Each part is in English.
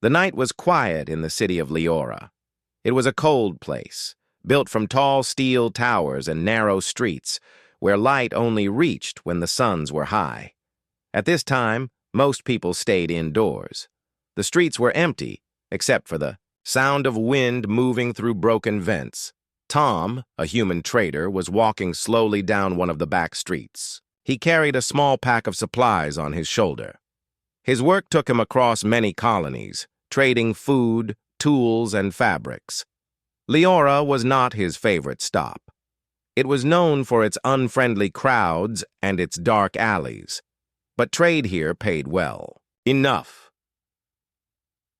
The night was quiet in the city of Leora. It was a cold place, built from tall steel towers and narrow streets, where light only reached when the suns were high. At this time, most people stayed indoors. The streets were empty, except for the sound of wind moving through broken vents. Tom, a human trader, was walking slowly down one of the back streets. He carried a small pack of supplies on his shoulder. His work took him across many colonies, trading food, tools, and fabrics. Leora was not his favorite stop. It was known for its unfriendly crowds and its dark alleys. But trade here paid well. Enough.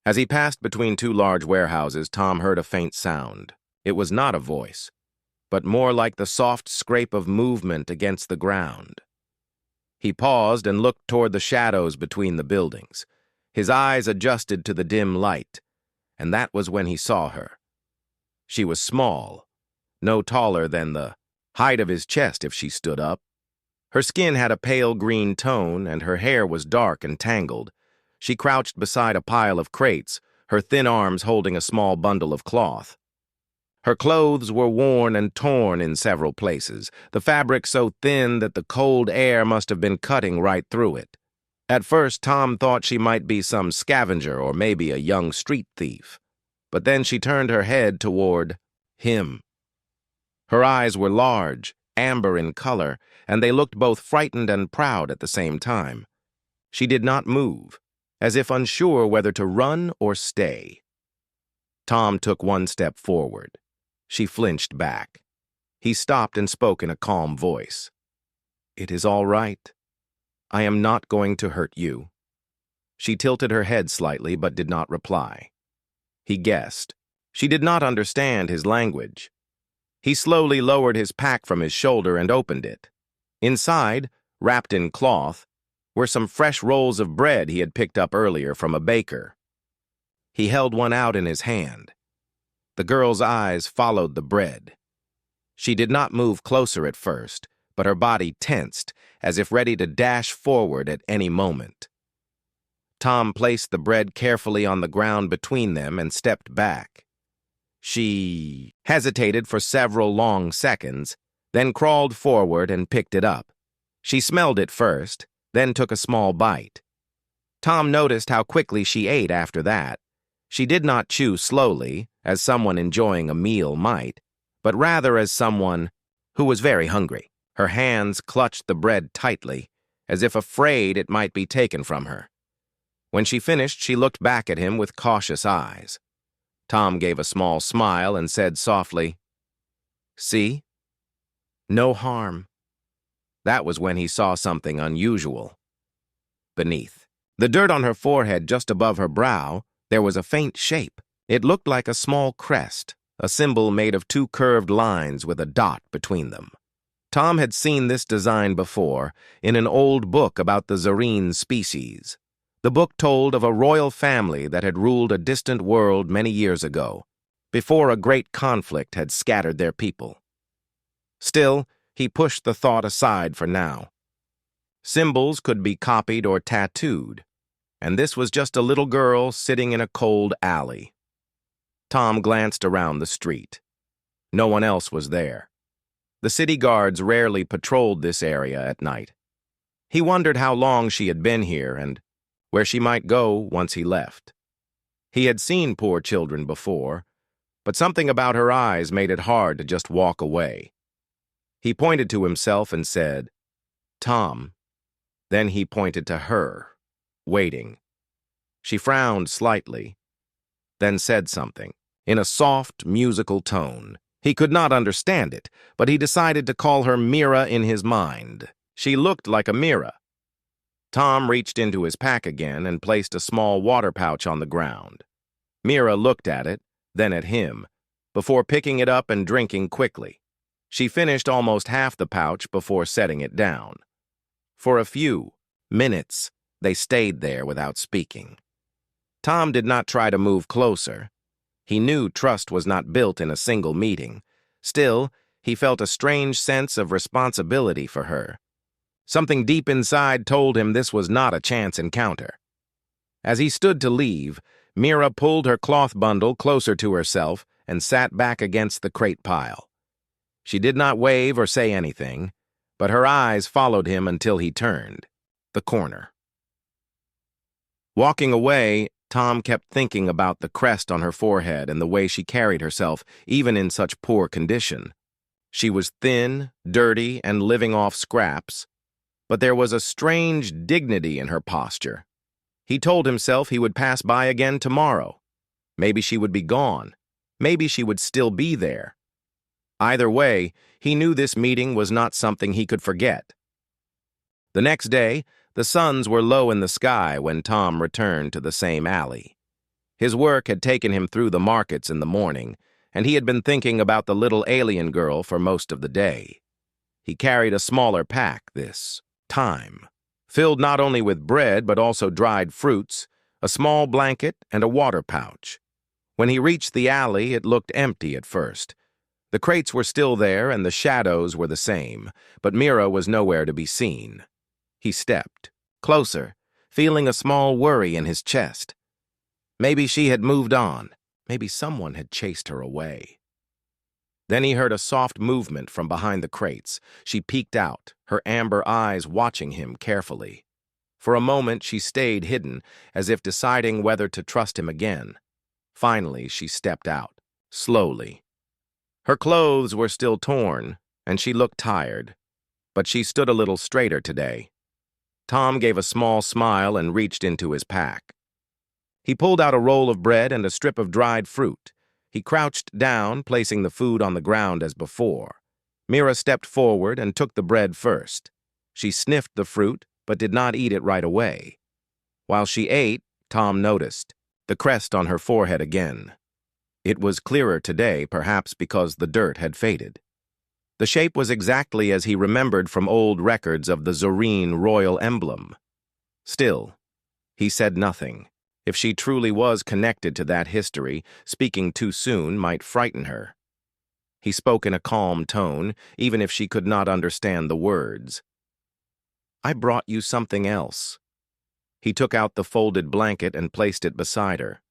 As he passed between two large warehouses, Tom heard a faint sound. It was not a voice, but more like the soft scrape of movement against the ground. He paused and looked toward the shadows between the buildings. His eyes adjusted to the dim light, and that was when he saw her. She was small, no taller than the height of his chest if she stood up. Her skin had a pale green tone, and her hair was dark and tangled. She crouched beside a pile of crates, her thin arms holding a small bundle of cloth. Her clothes were worn and torn in several places, the fabric so thin that the cold air must have been cutting right through it. At first, Tom thought she might be some scavenger or maybe a young street thief. But then she turned her head toward him. Her eyes were large, amber in color, and they looked both frightened and proud at the same time. She did not move, as if unsure whether to run or stay. Tom took one step forward. She flinched back. He stopped and spoke in a calm voice. "It is all right. I am not going to hurt you." She tilted her head slightly but did not reply. He guessed. She did not understand his language. He slowly lowered his pack from his shoulder and opened it. Inside, wrapped in cloth, were some fresh rolls of bread he had picked up earlier from a baker. He held one out in his hand. The girl's eyes followed the bread. She did not move closer at first, but her body tensed, as if ready to dash forward at any moment. Tom placed the bread carefully on the ground between them and stepped back. She hesitated for several long seconds, then crawled forward and picked it up. She smelled it first, then took a small bite. Tom noticed how quickly she ate after that. She did not chew slowly, as someone enjoying a meal might, but rather as someone who was very hungry. Her hands clutched the bread tightly, as if afraid it might be taken from her. When she finished, she looked back at him with cautious eyes. Tom gave a small smile and said softly, "See? No harm." That was when he saw something unusual. Beneath the dirt on her forehead just above her brow, there was a faint shape. It looked like a small crest, a symbol made of two curved lines with a dot between them. Tom had seen this design before in an old book about the Zarine species. The book told of a royal family that had ruled a distant world many years ago, before a great conflict had scattered their people. Still, he pushed the thought aside for now. Symbols could be copied or tattooed, and this was just a little girl sitting in a cold alley. Tom glanced around the street. No one else was there. The city guards rarely patrolled this area at night. He wondered how long she had been here and where she might go once he left. He had seen poor children before, but something about her eyes made it hard to just walk away. He pointed to himself and said, "Tom." Then he pointed to her, waiting. She frowned slightly, then said something, in a soft, musical tone. He could not understand it, but he decided to call her Mira in his mind. She looked like a Mira. Tom reached into his pack again and placed a small water pouch on the ground. Mira looked at it, then at him, before picking it up and drinking quickly. She finished almost half the pouch before setting it down. For a few minutes, they stayed there without speaking. Tom did not try to move closer. He knew trust was not built in a single meeting. Still, he felt a strange sense of responsibility for her. Something deep inside told him this was not a chance encounter. As he stood to leave, Mira pulled her cloth bundle closer to herself and sat back against the crate pile. She did not wave or say anything, but her eyes followed him until he turned the corner. Walking away, Tom kept thinking about the crest on her forehead and the way she carried herself, even in such poor condition. She was thin, dirty, and living off scraps, but there was a strange dignity in her posture. He told himself he would pass by again tomorrow. Maybe she would be gone. Maybe she would still be there. Either way, he knew this meeting was not something he could forget. The next day, the suns were low in the sky when Tom returned to the same alley. His work had taken him through the markets in the morning, and he had been thinking about the little alien girl for most of the day. He carried a smaller pack this time, filled not only with bread but also dried fruits, a small blanket, and a water pouch. When he reached the alley, it looked empty at first. The crates were still there and the shadows were the same, but Mira was nowhere to be seen. He stepped closer, feeling a small worry in his chest. Maybe she had moved on. Maybe someone had chased her away. Then he heard a soft movement from behind the crates. She peeked out, her amber eyes watching him carefully. For a moment, she stayed hidden, as if deciding whether to trust him again. Finally, she stepped out, slowly. Her clothes were still torn, and she looked tired, but she stood a little straighter today. Tom gave a small smile and reached into his pack. He pulled out a roll of bread and a strip of dried fruit. He crouched down, placing the food on the ground as before. Mira stepped forward and took the bread first. She sniffed the fruit, but did not eat it right away. While she ate, Tom noticed the crest on her forehead again. It was clearer today, perhaps because the dirt had faded. The shape was exactly as he remembered from old records of the Zorine royal emblem. Still, he said nothing. If she truly was connected to that history, speaking too soon might frighten her. He spoke in a calm tone, even if she could not understand the words. "I brought you something else." He took out the folded blanket and placed it beside her.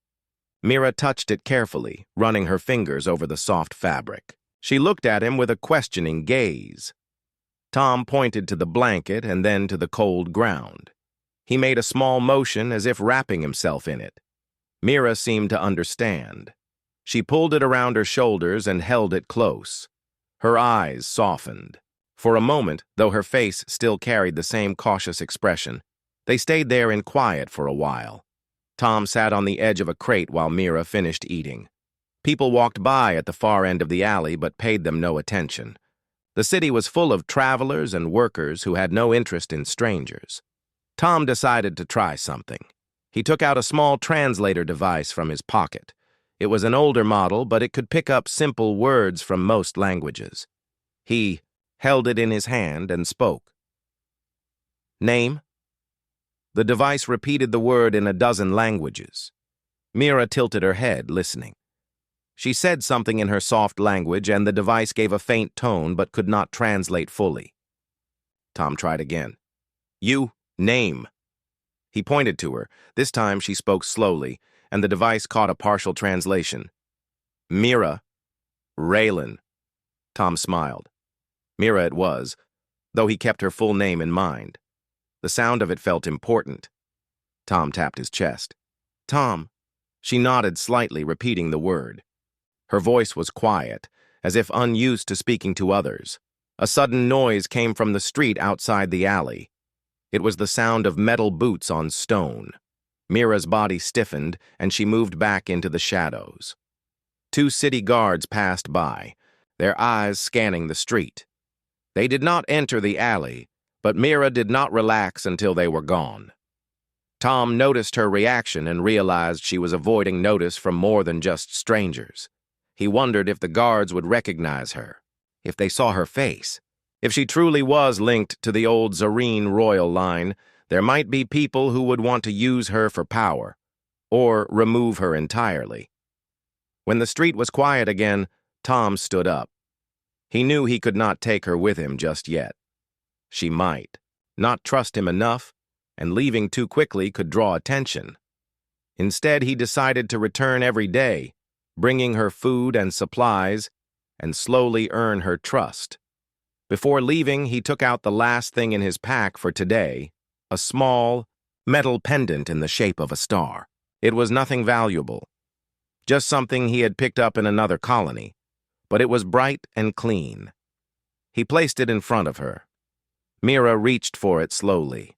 Mira touched it carefully, running her fingers over the soft fabric. She looked at him with a questioning gaze. Tom pointed to the blanket and then to the cold ground. He made a small motion as if wrapping himself in it. Mira seemed to understand. She pulled it around her shoulders and held it close. Her eyes softened. For a moment, though her face still carried the same cautious expression, they stayed there in quiet for a while. Tom sat on the edge of a crate while Mira finished eating. People walked by at the far end of the alley but paid them no attention. The city was full of travelers and workers who had no interest in strangers. Tom decided to try something. He took out a small translator device from his pocket. It was an older model, but it could pick up simple words from most languages. He held it in his hand and spoke. "Name?" The device repeated the word in a dozen languages. Mira tilted her head, listening. She said something in her soft language, and the device gave a faint tone but could not translate fully. Tom tried again. "You, name." He pointed to her. This time she spoke slowly, and the device caught a partial translation. "Mira. Raylan." Tom smiled. Mira it was, though he kept her full name in mind. The sound of it felt important. Tom tapped his chest. "Tom." She nodded slightly, repeating the word. Her voice was quiet, as if unused to speaking to others. A sudden noise came from the street outside the alley. It was the sound of metal boots on stone. Mira's body stiffened, and she moved back into the shadows. 2 city guards passed by, their eyes scanning the street. They did not enter the alley, but Mira did not relax until they were gone. Tom noticed her reaction and realized she was avoiding notice from more than just strangers. He wondered if the guards would recognize her, if they saw her face. If she truly was linked to the old Zorine royal line, there might be people who would want to use her for power, or remove her entirely. When the street was quiet again, Tom stood up. He knew he could not take her with him just yet. She might not trust him enough, and leaving too quickly could draw attention. Instead, he decided to return every day, bringing her food and supplies, and slowly earn her trust. Before leaving, he took out the last thing in his pack for today, a small, metal pendant in the shape of a star. It was nothing valuable, just something he had picked up in another colony, but it was bright and clean. He placed it in front of her. Mira reached for it slowly,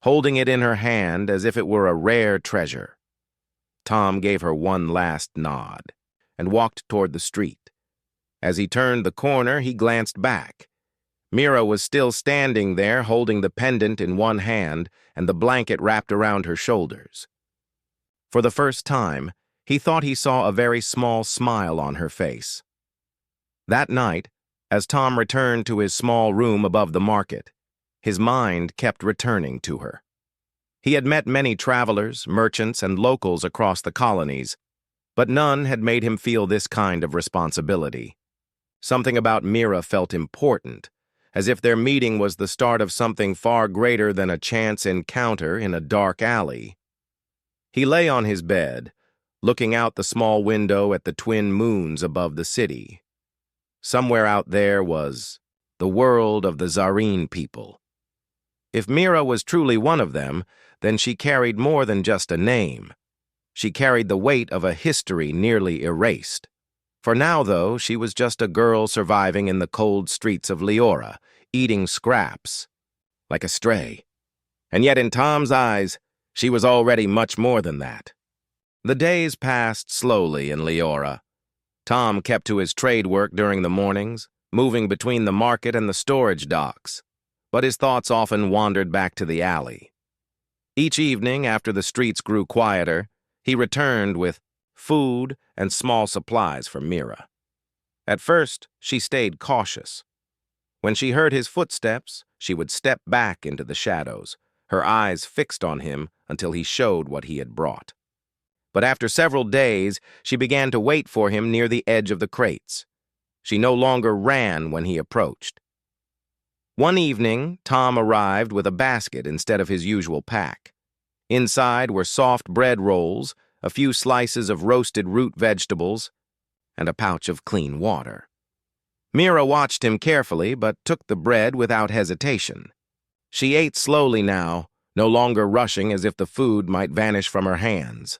holding it in her hand as if it were a rare treasure. Tom gave her one last nod and walked toward the street. As he turned the corner, he glanced back. Mira was still standing there, holding the pendant in one hand and the blanket wrapped around her shoulders. For the first time, he thought he saw a very small smile on her face. That night, as Tom returned to his small room above the market, his mind kept returning to her. He had met many travelers, merchants, and locals across the colonies, but none had made him feel this kind of responsibility. Something about Mira felt important, as if their meeting was the start of something far greater than a chance encounter in a dark alley. He lay on his bed, looking out the small window at the twin moons above the city. Somewhere out there was the world of the Zareen people. If Mira was truly one of them, then she carried more than just a name. She carried the weight of a history nearly erased. For now, though, she was just a girl surviving in the cold streets of Leora, eating scraps, like a stray. And yet in Tom's eyes, she was already much more than that. The days passed slowly in Leora. Tom kept to his trade work during the mornings, moving between the market and the storage docks, but his thoughts often wandered back to the alley. Each evening, after the streets grew quieter, he returned with food and small supplies for Mira. At first, she stayed cautious. When she heard his footsteps, she would step back into the shadows, her eyes fixed on him until he showed what he had brought. But after several days, she began to wait for him near the edge of the crates. She no longer ran when he approached. One evening, Tom arrived with a basket instead of his usual pack. Inside were soft bread rolls, a few slices of roasted root vegetables, and a pouch of clean water. Mira watched him carefully, but took the bread without hesitation. She ate slowly now, no longer rushing as if the food might vanish from her hands.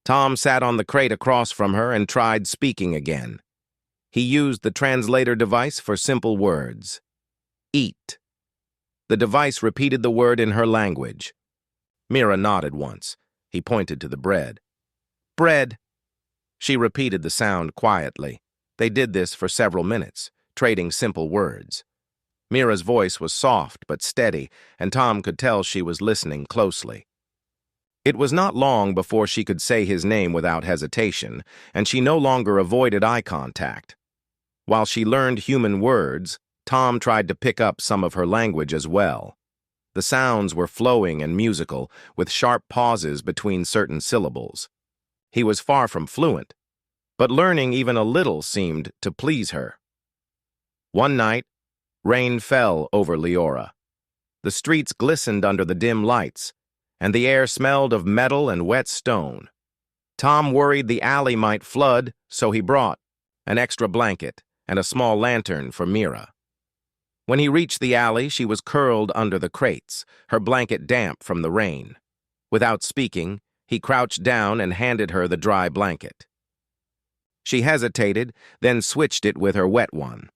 Tom sat on the crate across from her and tried speaking again. He used the translator device for simple words. Eat. The device repeated the word in her language. Mira nodded once. He pointed to the bread. Bread. She repeated the sound quietly. They did this for several minutes, trading simple words. Mira's voice was soft but steady, and Tom could tell she was listening closely. It was not long before she could say his name without hesitation, and she no longer avoided eye contact. While she learned human words, Tom tried to pick up some of her language as well. The sounds were flowing and musical, with sharp pauses between certain syllables. He was far from fluent, but learning even a little seemed to please her. One night, rain fell over Leora. The streets glistened under the dim lights, and the air smelled of metal and wet stone. Tom worried the alley might flood, so he brought an extra blanket and a small lantern for Mira. When he reached the alley, she was curled under the crates, her blanket damp from the rain. Without speaking, he crouched down and handed her the dry blanket. She hesitated, then switched it with her wet one.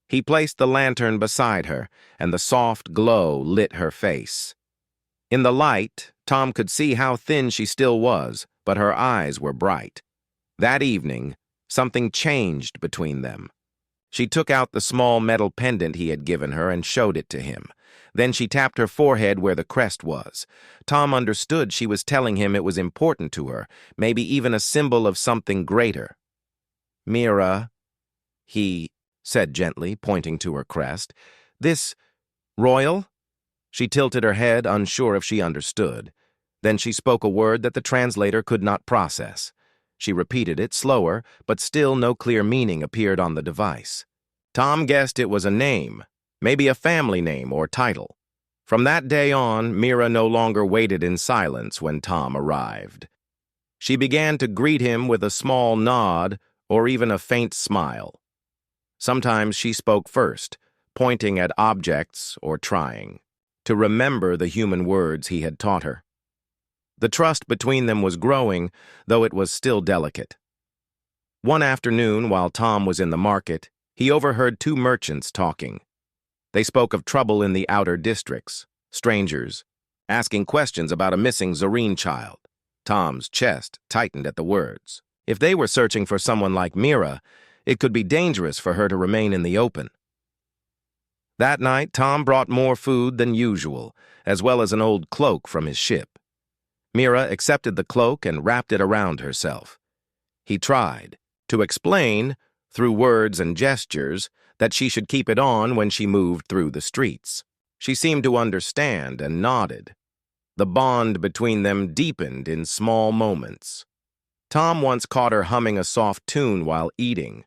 He placed the lantern beside her, and the soft glow lit her face. In the light, Tom could see how thin she still was, but her eyes were bright. That evening, something changed between them. She took out the small metal pendant he had given her and showed it to him. Then she tapped her forehead where the crest was. Tom understood she was telling him it was important to her, maybe even a symbol of something greater. Mira, he said gently, pointing to her crest. This royal? She tilted her head, unsure if she understood. Then she spoke a word that the translator could not process. She repeated it slower, but still no clear meaning appeared on the device. Tom guessed it was a name, maybe a family name or title. From that day on, Mira no longer waited in silence when Tom arrived. She began to greet him with a small nod or even a faint smile. Sometimes she spoke first, pointing at objects or trying to remember the human words he had taught her. The trust between them was growing, though it was still delicate. One afternoon, while Tom was in the market, he overheard two merchants talking. They spoke of trouble in the outer districts, strangers, asking questions about a missing Zareen child. Tom's chest tightened at the words. If they were searching for someone like Mira, it could be dangerous for her to remain in the open. That night, Tom brought more food than usual, as well as an old cloak from his ship. Mira accepted the cloak and wrapped it around herself. He tried to explain, through words and gestures, that she should keep it on when she moved through the streets. She seemed to understand and nodded. The bond between them deepened in small moments. Tom once caught her humming a soft tune while eating.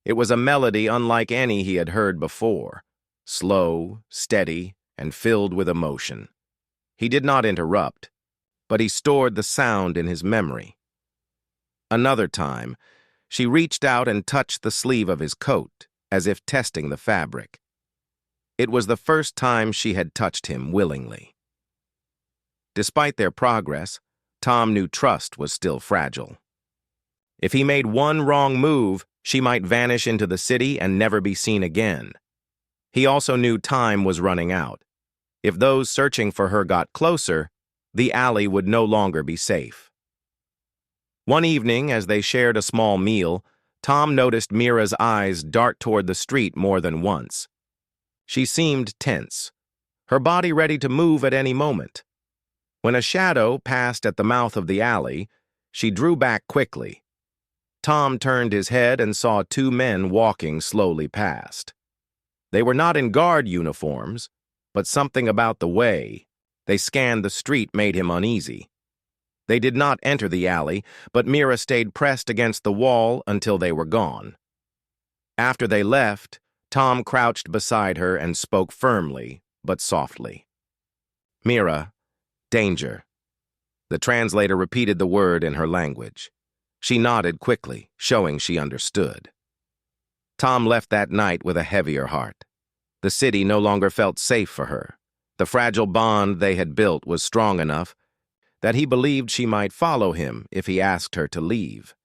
It was a melody unlike any he had heard before, slow, steady, and filled with emotion. He did not interrupt, but he stored the sound in his memory. Another time, she reached out and touched the sleeve of his coat, as if testing the fabric. It was the first time she had touched him willingly. Despite their progress, Tom knew trust was still fragile. If he made one wrong move, she might vanish into the city and never be seen again. He also knew time was running out. If those searching for her got closer, the alley would no longer be safe. One evening, as they shared a small meal, Tom noticed Mira's eyes dart toward the street more than once. She seemed tense, her body ready to move at any moment. When a shadow passed at the mouth of the alley, she drew back quickly. Tom turned his head and saw two men walking slowly past. They were not in guard uniforms, but something about the way they scanned the street made him uneasy. They did not enter the alley, but Mira stayed pressed against the wall until they were gone. After they left, Tom crouched beside her and spoke firmly, but softly. "Mira, danger." The translator repeated the word in her language. She nodded quickly, showing she understood. Tom left that night with a heavier heart. The city no longer felt safe for her. The fragile bond they had built was strong enough that he believed she might follow him if he asked her to leave.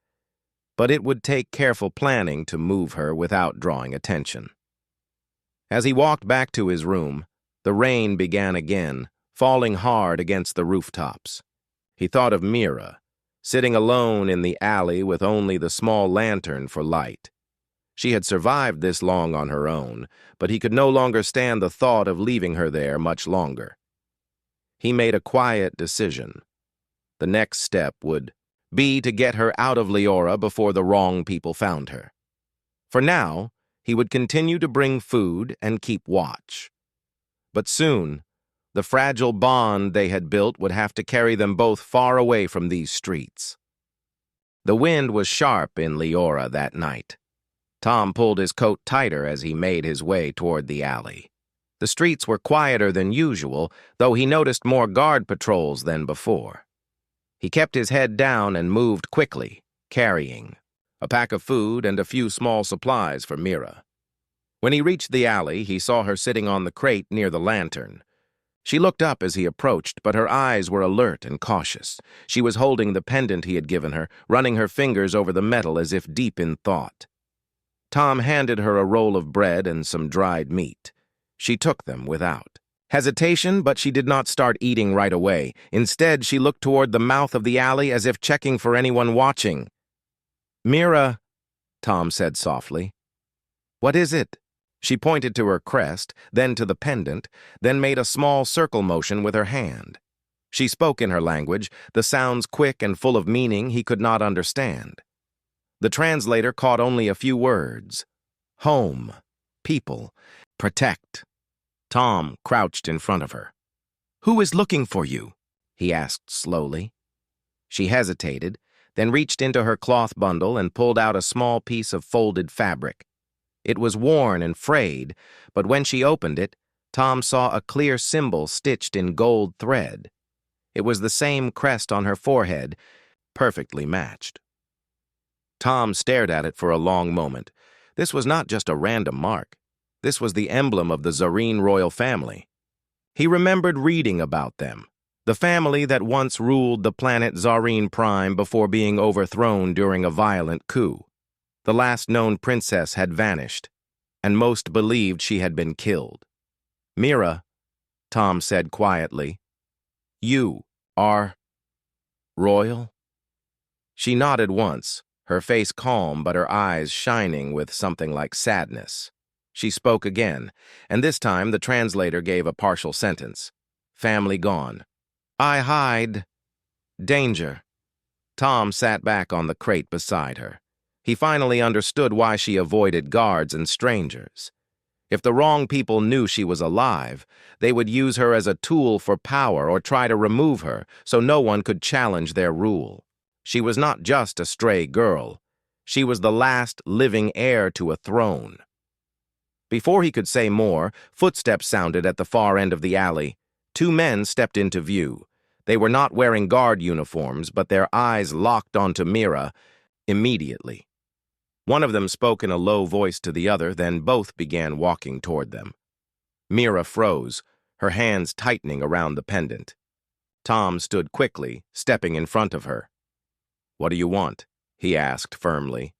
But it would take careful planning to move her without drawing attention. As he walked back to his room, the rain began again, falling hard against the rooftops. He thought of Mira, sitting alone in the alley with only the small lantern for light. She had survived this long on her own, but he could no longer stand the thought of leaving her there much longer. He made a quiet decision. The next step would be to get her out of Leora before the wrong people found her. For now, he would continue to bring food and keep watch. But soon, the fragile bond they had built would have to carry them both far away from these streets. The wind was sharp in Leora that night. Tom pulled his coat tighter as he made his way toward the alley. The streets were quieter than usual, though he noticed more guard patrols than before. He kept his head down and moved quickly, carrying a pack of food and a few small supplies for Mira. When he reached the alley, he saw her sitting on the crate near the lantern. She looked up as he approached, but her eyes were alert and cautious. She was holding the pendant he had given her, running her fingers over the metal as if deep in thought. Tom handed her a roll of bread and some dried meat. She took them without hesitation, but she did not start eating right away. Instead, she looked toward the mouth of the alley as if checking for anyone watching. "Mira," Tom said softly. "What is it?" She pointed to her crest, then to the pendant, then made a small circle motion with her hand. She spoke in her language, the sounds quick and full of meaning he could not understand. The translator caught only a few words. Home, people, protect. Tom crouched in front of her. "Who is looking for you?" he asked slowly. She hesitated, then reached into her cloth bundle and pulled out a small piece of folded fabric. It was worn and frayed, but when she opened it, Tom saw a clear symbol stitched in gold thread. It was the same crest on her forehead, perfectly matched. Tom stared at it for a long moment. This was not just a random mark. This was the emblem of the Zareen royal family. He remembered reading about them, the family that once ruled the planet Zareen Prime before being overthrown during a violent coup. The last known princess had vanished, and most believed she had been killed. "Mira," Tom said quietly, "you are royal?" She nodded once, her face calm but her eyes shining with something like sadness. She spoke again, and this time the translator gave a partial sentence. "Family gone. I hide danger." Tom sat back on the crate beside her. He finally understood why she avoided guards and strangers. If the wrong people knew she was alive, they would use her as a tool for power or try to remove her so no one could challenge their rule. She was not just a stray girl. She was the last living heir to a throne. Before he could say more, footsteps sounded at the far end of the alley. 2 men stepped into view. They were not wearing guard uniforms, but their eyes locked onto Mira immediately. One of them spoke in a low voice to the other, then both began walking toward them. Mira froze, her hands tightening around the pendant. Tom stood quickly, stepping in front of her. "What do you want?" he asked firmly.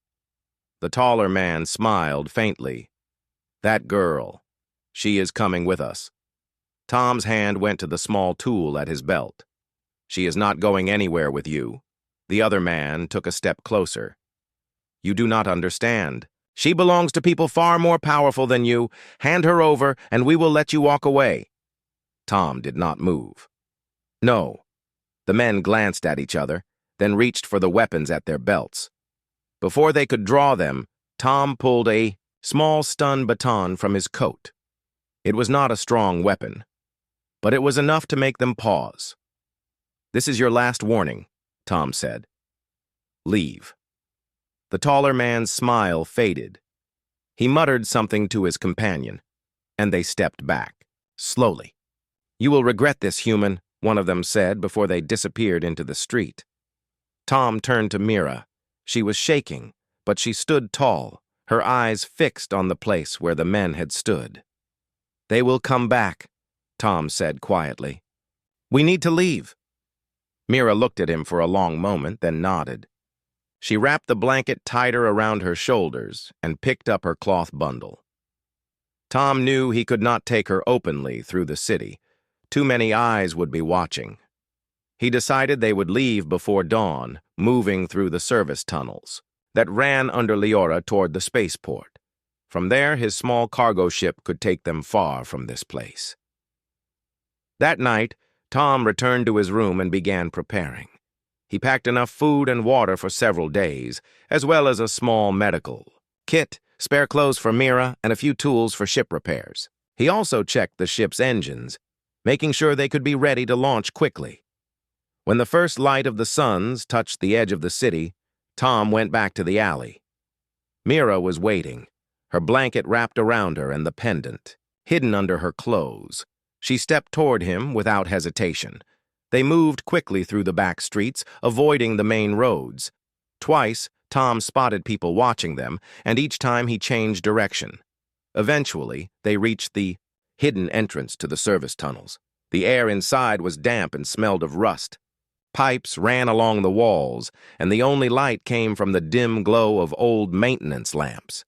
The taller man smiled faintly. "That girl. She is coming with us." Tom's hand went to the small tool at his belt. "She is not going anywhere with you." The other man took a step closer. "You do not understand. She belongs to people far more powerful than you. Hand her over, and we will let you walk away." Tom did not move. "No." The men glanced at each other, then reached for the weapons at their belts. Before they could draw them, Tom pulled a small stun baton from his coat. It was not a strong weapon, but it was enough to make them pause. "This is your last warning," Tom said. "Leave." The taller man's smile faded. He muttered something to his companion, and they stepped back, slowly. "You will regret this, human," one of them said before they disappeared into the street. Tom turned to Mira. She was shaking, but she stood tall, her eyes fixed on the place where the men had stood. "They will come back," Tom said quietly. "We need to leave." Mira looked at him for a long moment, then nodded. She wrapped the blanket tighter around her shoulders and picked up her cloth bundle. Tom knew he could not take her openly through the city. Too many eyes would be watching. He decided they would leave before dawn, moving through the service tunnels that ran under Leora toward the spaceport. From there, his small cargo ship could take them far from this place. That night, Tom returned to his room and began preparing. He packed enough food and water for several days, as well as a small medical kit, spare clothes for Mira, and a few tools for ship repairs. He also checked the ship's engines, making sure they could be ready to launch quickly. When the first light of the suns touched the edge of the city, Tom went back to the alley. Mira was waiting, her blanket wrapped around her and the pendant hidden under her clothes. She stepped toward him without hesitation. They moved quickly through the back streets, avoiding the main roads. Twice, Tom spotted people watching them, and each time he changed direction. Eventually, they reached the hidden entrance to the service tunnels. The air inside was damp and smelled of rust. Pipes ran along the walls, and the only light came from the dim glow of old maintenance lamps.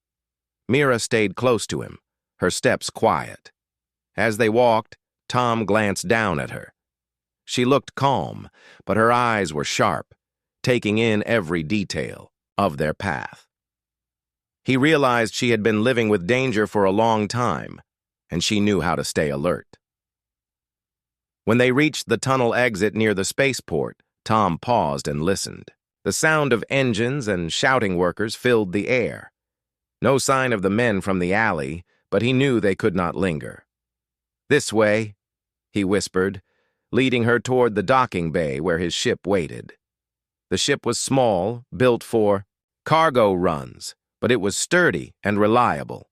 Mira stayed close to him, her steps quiet. As they walked, Tom glanced down at her. She looked calm, but her eyes were sharp, taking in every detail of their path. He realized she had been living with danger for a long time, and she knew how to stay alert. When they reached the tunnel exit near the spaceport, Tom paused and listened. The sound of engines and shouting workers filled the air. No sign of the men from the alley, but he knew they could not linger. "This way," he whispered, leading her toward the docking bay where his ship waited. The ship was small, built for cargo runs, but it was sturdy and reliable.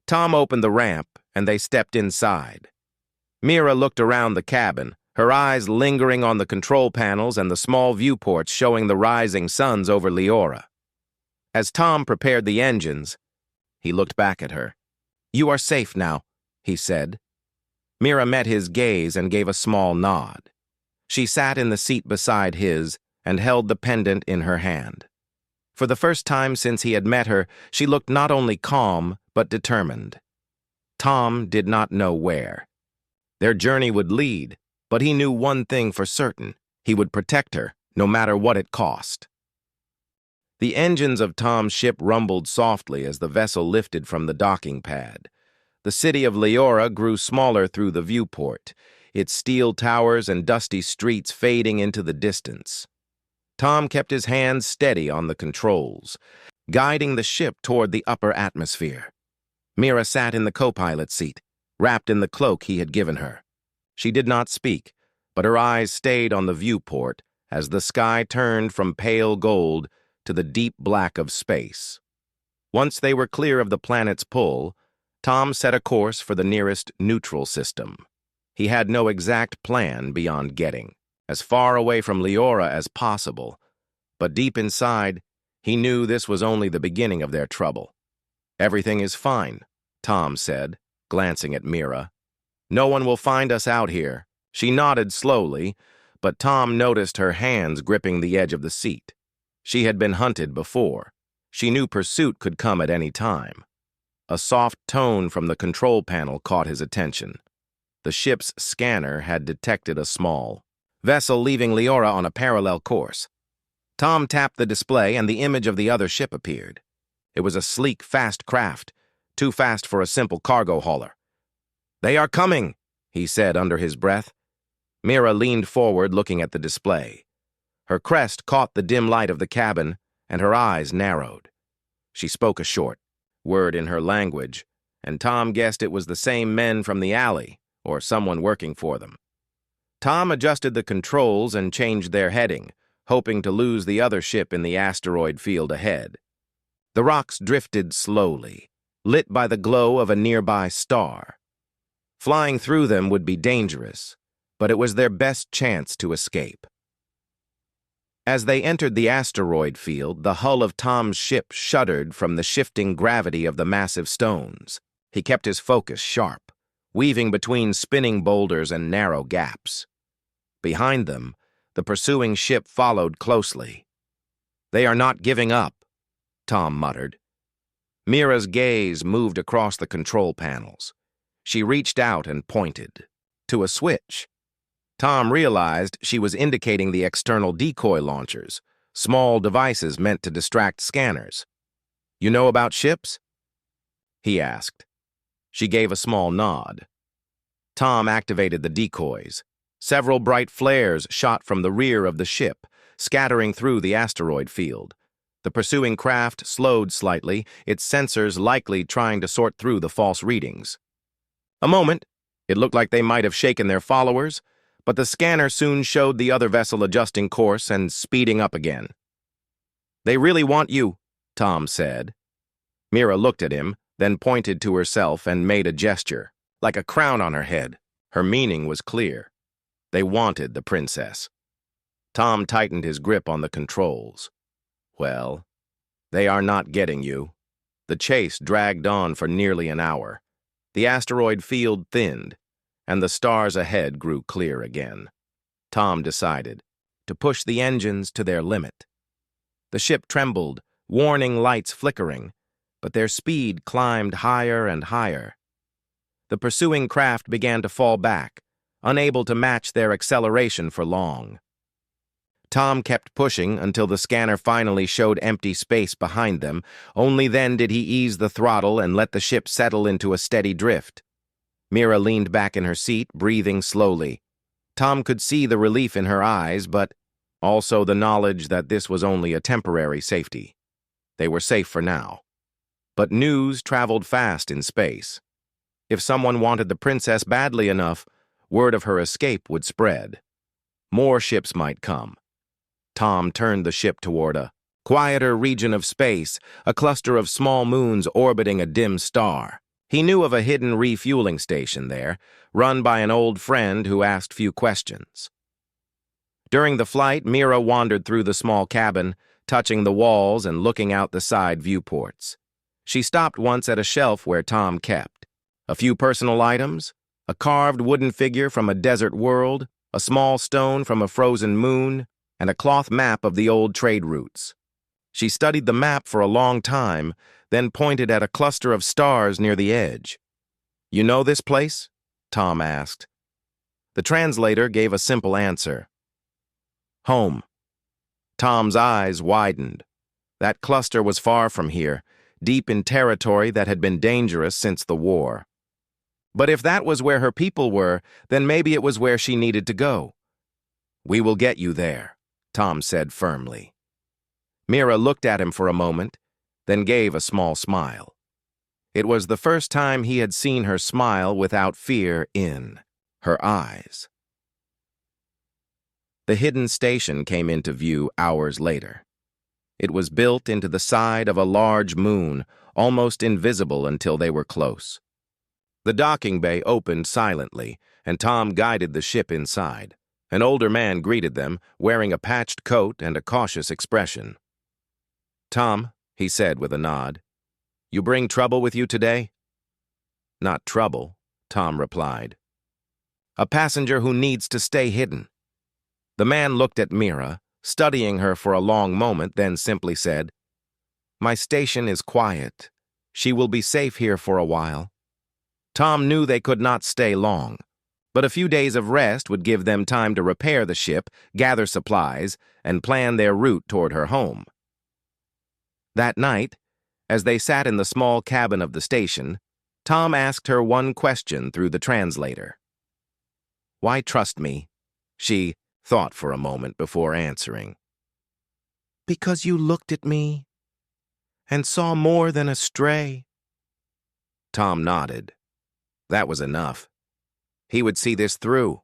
Tom opened the ramp, and they stepped inside. Mira looked around the cabin, her eyes lingering on the control panels and the small viewports showing the rising suns over Leora. As Tom prepared the engines, he looked back at her. "You are safe now," he said. Mira met his gaze and gave a small nod. She sat in the seat beside his and held the pendant in her hand. For the first time since he had met her, she looked not only calm, but determined. Tom did not know where. Their journey would lead, but he knew one thing for certain: he would protect her, no matter what it cost. The engines of Tom's ship rumbled softly as the vessel lifted from the docking pad. The city of Leora grew smaller through the viewport, its steel towers and dusty streets fading into the distance. Tom kept his hands steady on the controls, guiding the ship toward the upper atmosphere. Mira sat in the co-pilot seat, wrapped in the cloak he had given her. She did not speak, but her eyes stayed on the viewport as the sky turned from pale gold to the deep black of space. Once they were clear of the planet's pull, Tom set a course for the nearest neutral system. He had no exact plan beyond getting as far away from Leora as possible, but deep inside, he knew this was only the beginning of their trouble. "Everything is fine," Tom said, glancing at Mira. "No one will find us out here." She nodded slowly, but Tom noticed her hands gripping the edge of the seat. She had been hunted before. She knew pursuit could come at any time. A soft tone from the control panel caught his attention. The ship's scanner had detected a small vessel leaving Leora on a parallel course. Tom tapped the display and the image of the other ship appeared. It was a sleek, fast craft, too fast for a simple cargo hauler. "They are coming," he said under his breath. Mira leaned forward looking at the display. Her crest caught the dim light of the cabin, and her eyes narrowed. She spoke a short word in her language, and Tom guessed it was the same men from the alley, or someone working for them. Tom adjusted the controls and changed their heading, hoping to lose the other ship in the asteroid field ahead. The rocks drifted slowly, lit by the glow of a nearby star. Flying through them would be dangerous, but it was their best chance to escape. As they entered the asteroid field, the hull of Tom's ship shuddered from the shifting gravity of the massive stones. He kept his focus sharp, weaving between spinning boulders and narrow gaps. Behind them, the pursuing ship followed closely. "They are not giving up," Tom muttered. Mira's gaze moved across the control panels. She reached out and pointed to a switch. Tom realized she was indicating the external decoy launchers, small devices meant to distract scanners. "You know about ships?" he asked. She gave a small nod. Tom activated the decoys. Several bright flares shot from the rear of the ship, scattering through the asteroid field. The pursuing craft slowed slightly, its sensors likely trying to sort through the false readings. A moment, it looked like they might have shaken their followers, but the scanner soon showed the other vessel adjusting course and speeding up again. "They really want you," Tom said. Mira looked at him, then pointed to herself and made a gesture, like a crown on her head. Her meaning was clear. They wanted the princess. Tom tightened his grip on the controls. "Well, they are not getting you." The chase dragged on for nearly an hour. The asteroid field thinned, and the stars ahead grew clear again. Tom decided to push the engines to their limit. The ship trembled, warning lights flickering, but their speed climbed higher and higher. The pursuing craft began to fall back, unable to match their acceleration for long. Tom kept pushing until the scanner finally showed empty space behind them. Only then did he ease the throttle and let the ship settle into a steady drift. Mira leaned back in her seat, breathing slowly. Tom could see the relief in her eyes, but also the knowledge that this was only a temporary safety. They were safe for now. But news traveled fast in space. If someone wanted the princess badly enough, word of her escape would spread. More ships might come. Tom turned the ship toward a quieter region of space, a cluster of small moons orbiting a dim star. He knew of a hidden refueling station there, run by an old friend who asked few questions. During the flight, Mira wandered through the small cabin, touching the walls and looking out the side viewports. She stopped once at a shelf where Tom kept a few personal items, a carved wooden figure from a desert world, a small stone from a frozen moon, and a cloth map of the old trade routes. She studied the map for a long time, then pointed at a cluster of stars near the edge. "You know this place?" Tom asked. The translator gave a simple answer. "Home." Tom's eyes widened. That cluster was far from here, deep in territory that had been dangerous since the war. But if that was where her people were, then maybe it was where she needed to go. "We will get you there," Tom said firmly. Mira looked at him for a moment, then gave a small smile. It was the first time he had seen her smile without fear in her eyes. The hidden station came into view hours later. It was built into the side of a large moon, almost invisible until they were close. The docking bay opened silently, and Tom guided the ship inside. An older man greeted them, wearing a patched coat and a cautious expression. "Tom," he said with a nod, "you bring trouble with you today?" "Not trouble," Tom replied. "A passenger who needs to stay hidden." The man looked at Mira, studying her for a long moment, then simply said, "My station is quiet. She will be safe here for a while." Tom knew they could not stay long, but a few days of rest would give them time to repair the ship, gather supplies, and plan their route toward her home. That night, as they sat in the small cabin of the station, Tom asked her one question through the translator. "Why trust me?" She thought for a moment before answering. "Because you looked at me and saw more than a stray." Tom nodded. That was enough. He would see this through.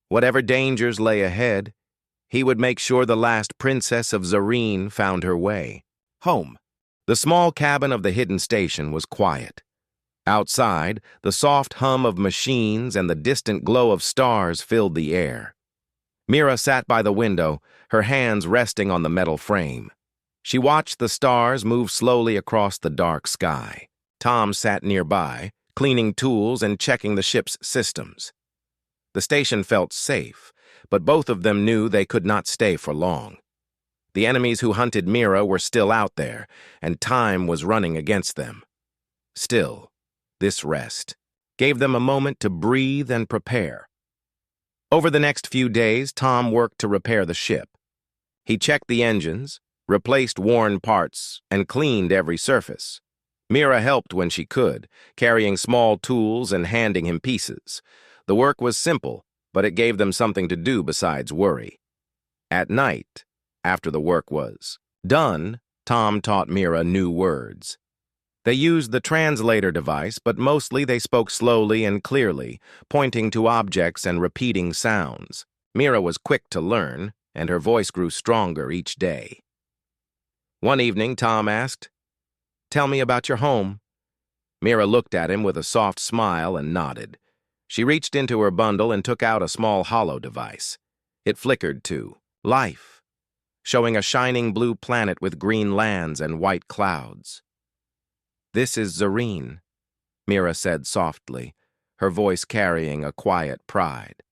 Whatever dangers lay ahead, he would make sure the last princess of Zareen found her way home. The small cabin of the hidden station was quiet. Outside, the soft hum of machines and the distant glow of stars filled the air. Mira sat by the window, her hands resting on the metal frame. She watched the stars move slowly across the dark sky. Tom sat nearby, cleaning tools and checking the ship's systems. The station felt safe, but both of them knew they could not stay for long. The enemies who hunted Mira were still out there, and time was running against them. Still, this rest gave them a moment to breathe and prepare. Over the next few days, Tom worked to repair the ship. He checked the engines, replaced worn parts, and cleaned every surface. Mira helped when she could, carrying small tools and handing him pieces. The work was simple, but it gave them something to do besides worry. At night, after the work was done, Tom taught Mira new words. They used the translator device, but mostly they spoke slowly and clearly, pointing to objects and repeating sounds. Mira was quick to learn, and her voice grew stronger each day. One evening, Tom asked, "Tell me about your home." Mira looked at him with a soft smile and nodded. She reached into her bundle and took out a small hollow device. It flickered to life, showing a shining blue planet with green lands and white clouds. "This is Zareen," Mira said softly, her voice carrying a quiet pride.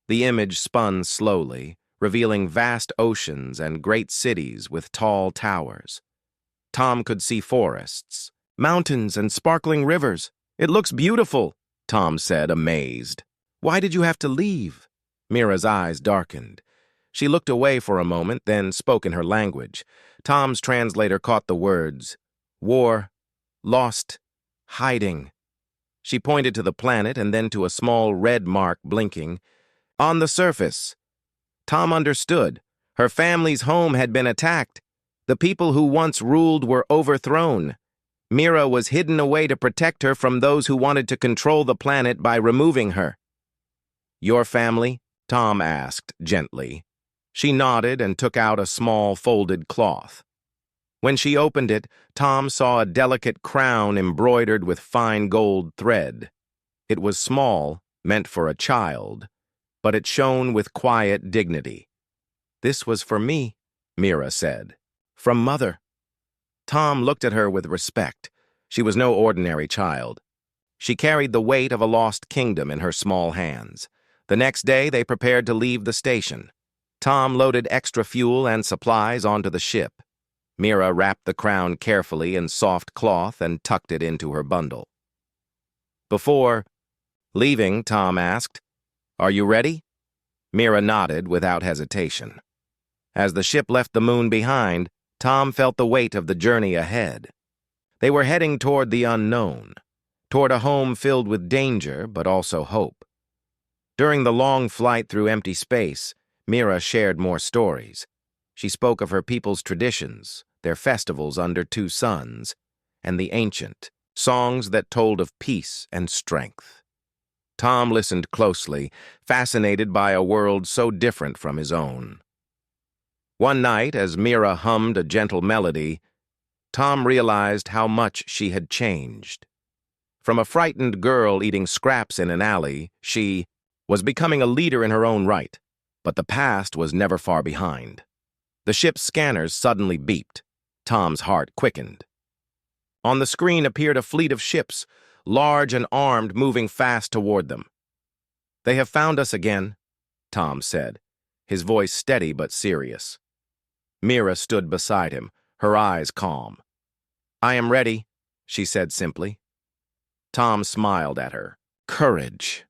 The image spun slowly, revealing vast oceans and great cities with tall towers. Tom could see forests, mountains, and sparkling rivers. "It looks beautiful," Tom said, amazed. "Why did you have to leave?" Mira's eyes darkened. She looked away for a moment, then spoke in her language. Tom's translator caught the words, "War, lost, hiding." She pointed to the planet and then to a small red mark blinking. "On the surface." Tom understood. Her family's home had been attacked. The people who once ruled were overthrown. Mira was hidden away to protect her from those who wanted to control the planet by removing her. "Your family?" Tom asked gently. She nodded and took out a small folded cloth. When she opened it, Tom saw a delicate crown embroidered with fine gold thread. It was small, meant for a child, but it shone with quiet dignity. "This was for me," Mira said. "From Mother." Tom looked at her with respect. She was no ordinary child. She carried the weight of a lost kingdom in her small hands. The next day, they prepared to leave the station. Tom loaded extra fuel and supplies onto the ship. Mira wrapped the crown carefully in soft cloth and tucked it into her bundle. Before leaving, Tom asked, "Are you ready?" Mira nodded without hesitation. As the ship left the moon behind, Tom felt the weight of the journey ahead. They were heading toward the unknown, toward a home filled with danger but also hope. During the long flight through empty space, Mira shared more stories. She spoke of her people's traditions, their festivals under two suns, and the ancient songs that told of peace and strength. Tom listened closely, fascinated by a world so different from his own. One night, as Mira hummed a gentle melody, Tom realized how much she had changed. From a frightened girl eating scraps in an alley, she was becoming a leader in her own right, but the past was never far behind. The ship's scanners suddenly beeped. Tom's heart quickened. On the screen appeared a fleet of ships, large and armed, moving fast toward them. "They have found us again," Tom said, his voice steady but serious. Mira stood beside him, her eyes calm. "I am ready," she said simply. Tom smiled at her. Courage.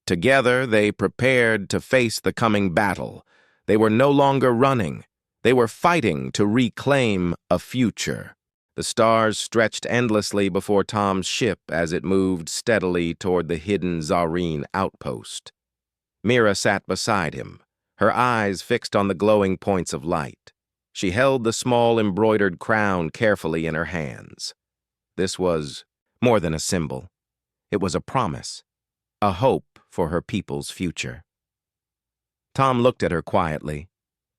Together, they prepared to face the coming battle. They were no longer running. They were fighting to reclaim a future. The stars stretched endlessly before Tom's ship as it moved steadily toward the hidden Zareen outpost. Mira sat beside him, her eyes fixed on the glowing points of light. She held the small embroidered crown carefully in her hands. This was more than a symbol. It was a promise, a hope for her people's future. Tom looked at her quietly.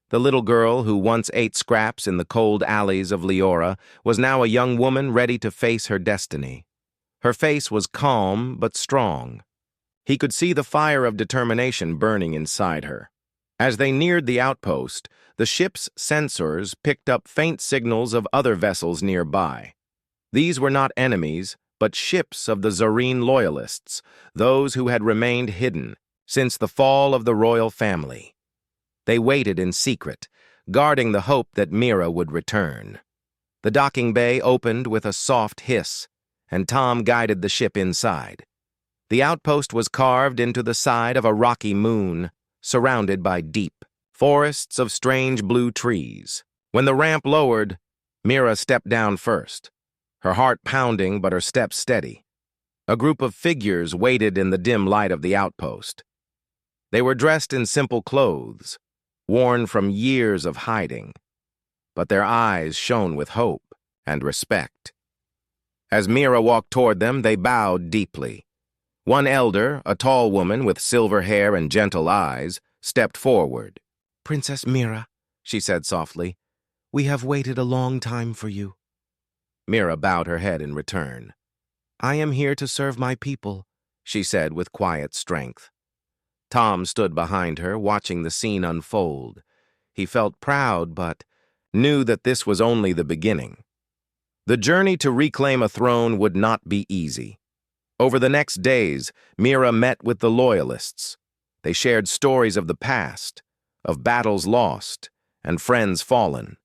The little girl who once ate scraps in the cold alleys of Leora was now a young woman ready to face her destiny. Her face was calm but strong. He could see the fire of determination burning inside her. As they neared the outpost, the ship's sensors picked up faint signals of other vessels nearby. These were not enemies, but ships of the Zareen loyalists, those who had remained hidden since the fall of the royal family. They waited in secret, guarding the hope that Mira would return. The docking bay opened with a soft hiss, and Tom guided the ship inside. The outpost was carved into the side of a rocky moon, surrounded by deep forests of strange blue trees. When the ramp lowered, Mira stepped down first, her heart pounding but her steps steady. A group of figures waited in the dim light of the outpost. They were dressed in simple clothes, worn from years of hiding, but their eyes shone with hope and respect. As Mira walked toward them, they bowed deeply. One elder, a tall woman with silver hair and gentle eyes, stepped forward. "Princess Mira," she said softly, "we have waited a long time for you." Mira bowed her head in return. "I am here to serve my people," she said with quiet strength. Tom stood behind her, watching the scene unfold. He felt proud, but knew that this was only the beginning. The journey to reclaim a throne would not be easy. Over the next days, Mira met with the loyalists. They shared stories of the past, of battles lost, and friends fallen.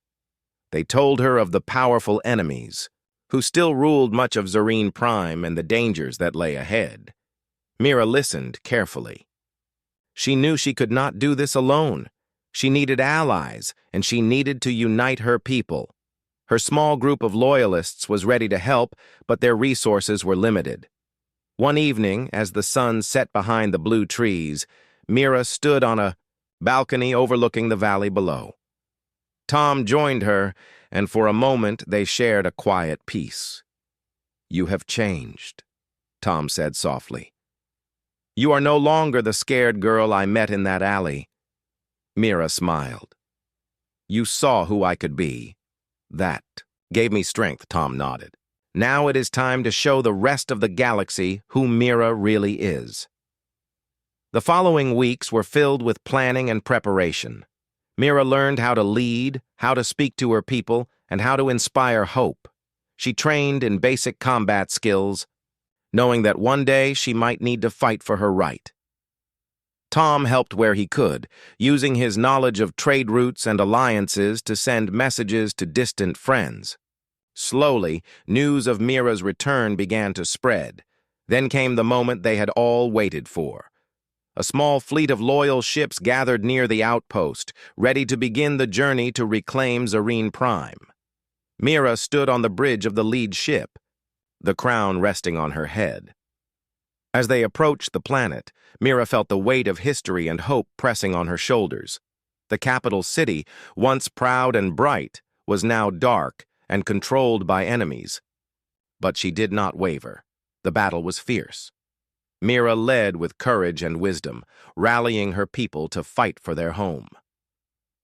They told her of the powerful enemies, who still ruled much of Zareen Prime and the dangers that lay ahead. Mira listened carefully. She knew she could not do this alone. She needed allies, and she needed to unite her people. Her small group of loyalists was ready to help, but their resources were limited. One evening, as the sun set behind the blue trees, Mira stood on a balcony overlooking the valley below. Tom joined her, and for a moment they shared a quiet peace. "You have changed," Tom said softly. "You are no longer the scared girl I met in that alley." Mira smiled. "You saw who I could be. That Gave me strength, Tom nodded. Now it is time to show the rest of the galaxy who Mira really is. The following weeks were filled with planning and preparation. Mira learned how to lead, how to speak to her people, and how to inspire hope. She trained in basic combat skills, knowing that one day she might need to fight for her right. Tom helped where he could, using his knowledge of trade routes and alliances to send messages to distant friends. Slowly, news of Mira's return began to spread. Then came the moment they had all waited for. A small fleet of loyal ships gathered near the outpost, ready to begin the journey to reclaim Zareen Prime. Mira stood on the bridge of the lead ship, the crown resting on her head. As they approached the planet, Mira felt the weight of history and hope pressing on her shoulders. The capital city, once proud and bright, was now dark and controlled by enemies. But she did not waver. The battle was fierce. Mira led with courage and wisdom, rallying her people to fight for their home.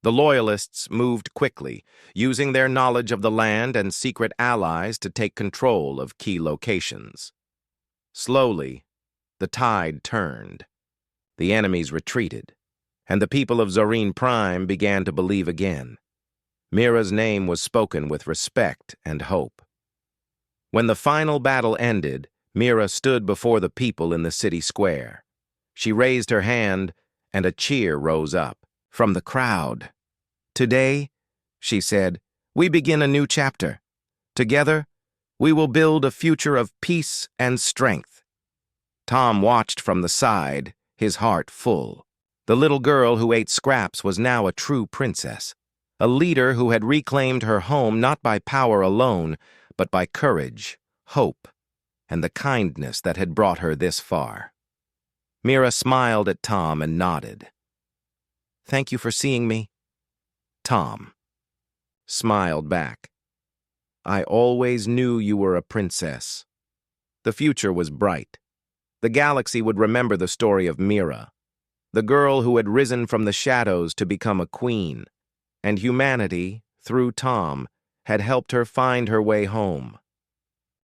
The Loyalists moved quickly, using their knowledge of the land and secret allies to take control of key locations. Slowly, the tide turned. The enemies retreated, and the people of Zareen Prime began to believe again. Mira's name was spoken with respect and hope. When the final battle ended, Mira stood before the people in the city square. She raised her hand, and a cheer rose up from the crowd. "Today," she said, "we begin a new chapter. Together, we will build a future of peace and strength." Tom watched from the side, his heart full. The little girl who ate scraps was now a true princess, a leader who had reclaimed her home not by power alone, but by courage, hope, and the kindness that had brought her this far. Mira smiled at Tom and nodded. "Thank you for seeing me." Tom smiled back. "I always knew you were a princess." The future was bright. The galaxy would remember the story of Mira, the girl who had risen from the shadows to become a queen, and humanity, through Tom, had helped her find her way home.